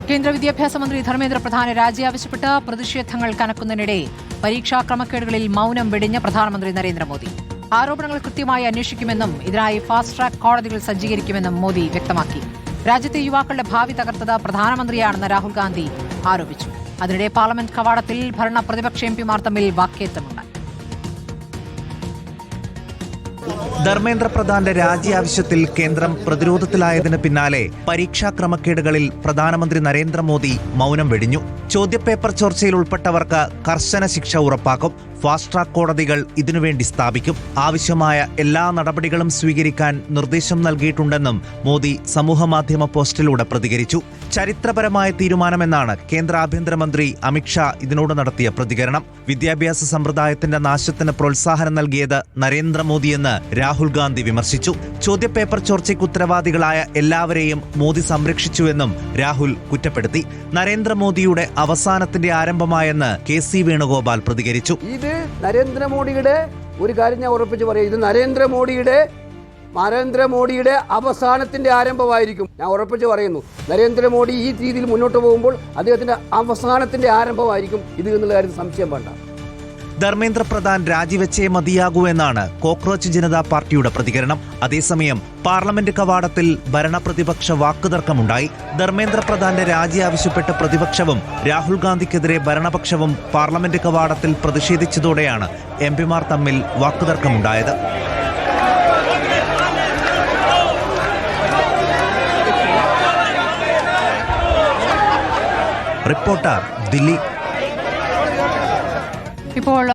കേന്ദ്ര വിദ്യാഭ്യാസ മന്ത്രി ധർമ്മേന്ദ്ര പ്രധാനെ രാജി ആവശ്യപ്പെട്ട് പ്രതിഷേധങ്ങൾ കനക്കുന്നതിനിടെ പരീക്ഷാ ക്രമക്കേടുകളിൽ മൌനം വെടിഞ്ഞ പ്രധാനമന്ത്രി നരേന്ദ്രമോദി. ആരോപണങ്ങൾ കൃത്യമായി അന്വേഷിക്കുമെന്നും ഇതിനായി ഫാസ്റ്റ് ട്രാക്ക് കോടതികൾ സജ്ജീകരിക്കുമെന്നും മോദി വ്യക്തമാക്കി. രാജ്യത്തെ യുവാക്കളുടെ ഭാവി തകർത്തത് പ്രധാനമന്ത്രിയാണെന്ന് രാഹുൽ ഗാന്ധി ആരോപിച്ചു. അതിനിടെ പാർലമെന്റ് കവാടത്തിൽ ഭരണ പ്രതിപക്ഷ എംപിമാർ തമ്മിൽ വാക്കേറ്റമുണ്ടായി. ധർമ്മേന്ദ്ര പ്രധാന്റെ രാജി ആവശ്യത്തിൽ കേന്ദ്രം പ്രതിരോധത്തിലായതിന് പിന്നാലെ പരീക്ഷാ ക്രമക്കേടുകളിൽ പ്രധാനമന്ത്രി നരേന്ദ്രമോദി മൌനം വെടിഞ്ഞു. ചോദ്യപേപ്പർ ചോർച്ചയിൽ ഉൾപ്പെട്ടവർക്ക് കർശന ശിക്ഷ ഉറപ്പാക്കും. ഫാസ്റ്റ് ട്രാക്ക് കോടതികൾ ഇതിനുവേണ്ടി സ്ഥാപിക്കും. ആവശ്യമായ എല്ലാ നടപടികളും സ്വീകരിക്കാൻ നിർദ്ദേശം നൽകിയിട്ടുണ്ടെന്നും മോദി സമൂഹമാധ്യമ പോസ്റ്റിലൂടെ പ്രതികരിച്ചു. ചരിത്രപരമായ തീരുമാനമെന്നാണ് കേന്ദ്ര ആഭ്യന്തരമന്ത്രി അമിത്ഷാ ഇതിനോട് നടത്തിയ പ്രതികരണം. വിദ്യാഭ്യാസ സമ്പ്രദായത്തിന്റെ നാശത്തിന് പ്രോത്സാഹനം നൽകിയത് നരേന്ദ്രമോദിയെന്ന് രാഹുൽ ഗാന്ധി വിമർശിച്ചു. ചോദ്യപേപ്പർ ചോർച്ചയ്ക്ക് ഉത്തരവാദികളായ എല്ലാവരെയും മോദി സംരക്ഷിച്ചുവെന്നും രാഹുൽ കുറ്റപ്പെടുത്തി. നരേന്ദ്രമോദിയുടെ അവസാനത്തിന്റെ ആരംഭമായെന്ന് കെ.സി. വേണുഗോപാൽ പ്രതികരിച്ചു. ഇത് നരേന്ദ്രമോദിയുടെ ഒരു കാര്യം ഞാൻ ഉറപ്പിച്ച് പറയാം, ഇത് നരേന്ദ്രമോദിയുടെ അവസാനത്തിന്റെ ആരംഭമായിരിക്കും. ഞാൻ ഉറപ്പിച്ച് പറയുന്നു, നരേന്ദ്രമോദി ഈ രീതിയിൽ മുന്നോട്ട് പോകുമ്പോൾ അദ്ദേഹത്തിന്റെ അവസാനത്തിന്റെ ആരംഭമായിരിക്കും ഇത് എന്നുള്ള കാര്യത്തിൽ സംശയം വേണ്ട. ധർമ്മേന്ദ്ര പ്രധാൻ രാജിവെച്ചേ മതിയാകൂ എന്നാണ് കോക്രോച്ച് ജനതാ പാർട്ടിയുടെ പ്രതികരണം. അതേസമയം പാർലമെന്റ് കവാടത്തിൽ ഭരണപ്രതിപക്ഷ വാക്കുതർക്കമുണ്ടായി. ധർമ്മേന്ദ്ര പ്രധാന്റെ രാജി ആവശ്യപ്പെട്ട് പ്രതിപക്ഷവും രാഹുൽ ഗാന്ധിക്കെതിരെ ഭരണപക്ഷവും പാർലമെന്റ് കവാടത്തിൽ പ്രതിഷേധിച്ചതോടെയാണ് എംപിമാർ തമ്മിൽ വാക്കുതർക്കമുണ്ടായത്. റിപ്പോർട്ടർ, ദില്ലി. ഇപ്പോൾ